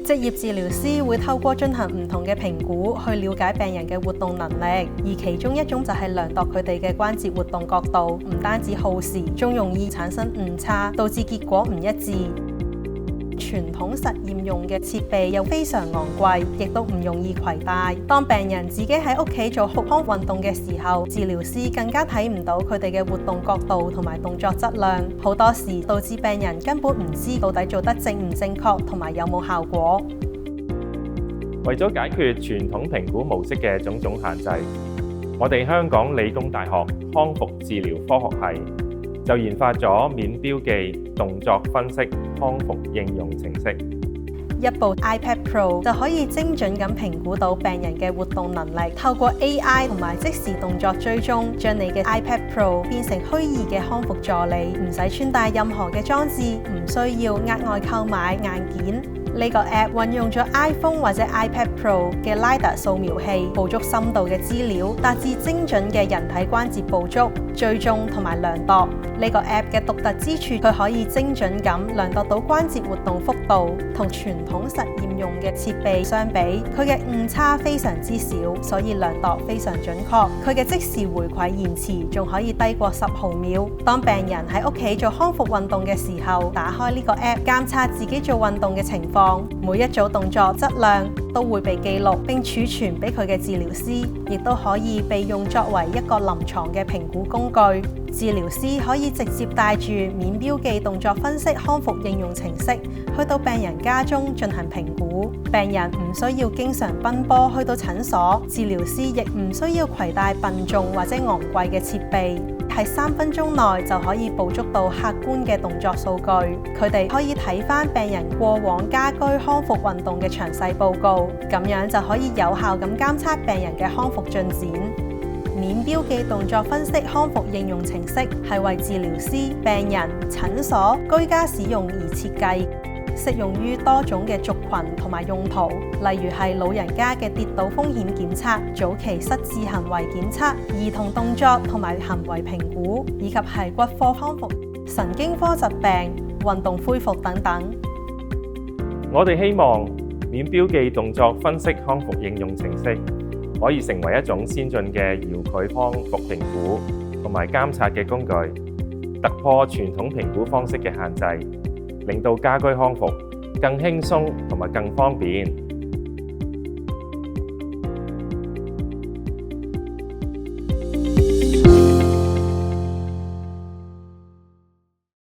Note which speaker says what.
Speaker 1: 職業治療師會透過進行唔同嘅評估去了解病人嘅活動能力，而其中一種就係量度佢哋嘅關節活動角度，唔單止耗時，仲容易產生誤差，導致結果唔一致。傳統實驗用嘅設備又非常昂貴，亦都唔容易攜帶。當病人自己喺屋企做復康運動嘅時候，治療師更加睇唔到佢哋嘅活動角度同埋動作質量，好多時導致病人根本唔知到底做得正唔正確同埋有冇效果。
Speaker 2: 為咗解決傳統評估模式嘅種種限制，我哋香港理工大學康復治療科學系就研發咗免標記動作分析康復應用程式。
Speaker 1: 一部 iPad Pro 就可以精準咁評估到病人嘅活動能力，透過 AI 同埋即時動作追蹤，將你嘅 iPad Pro 變成虛擬嘅康復助理，唔使穿戴任何嘅裝置，唔需要額外購買硬件。呢個 App 運用咗 iPhone 或者 iPad Pro 嘅 LiDAR 掃描器，捕捉深度嘅資料，達至精準嘅人體關節捕捉、追蹤同埋量度。呢個 App 嘅獨特之處，佢可以精準咁量度到關節活動幅度，同傳統實驗用嘅設備相比，佢嘅誤差非常之少，所以量度非常準確。佢嘅即時回饋延遲仲可以低過10毫秒。當病人喺屋企做康復運動嘅時候，打開呢個 App 監察自己做運動嘅情況，每一組動作質量都會被記錄並儲存俾佢嘅治療師，亦都可以被用作為一個臨床嘅評估工具。治療師可以直接帶住免標記動作分析康復應用程式去到病人家中進行評估。病人唔需要經常奔波去到診所，治療師亦唔需要攜帶笨重或者昂貴嘅設備，喺3分鐘內就可以捕捉到客觀嘅動作數據。佢哋可以睇返病人過往家居康復運動嘅詳細報告，咁樣就可以有效咁監測病人嘅康復進展。免標記動作分析康復應用程式係為治療師、病人、診所、居家使用而設計，適用於多種嘅族群同埋用途，例如係老人家嘅跌倒風險檢測、早期失智行為檢測、兒童動作同埋行為評估，以及係骨科康復、神經科疾病、運動恢復等等。
Speaker 2: 我哋希望免標記動作分析康復應用程式可以成為一種先進嘅遙距康復評估同埋監察嘅工具，突破傳統評估方式嘅限制，令到家居康復更輕鬆同埋更方便。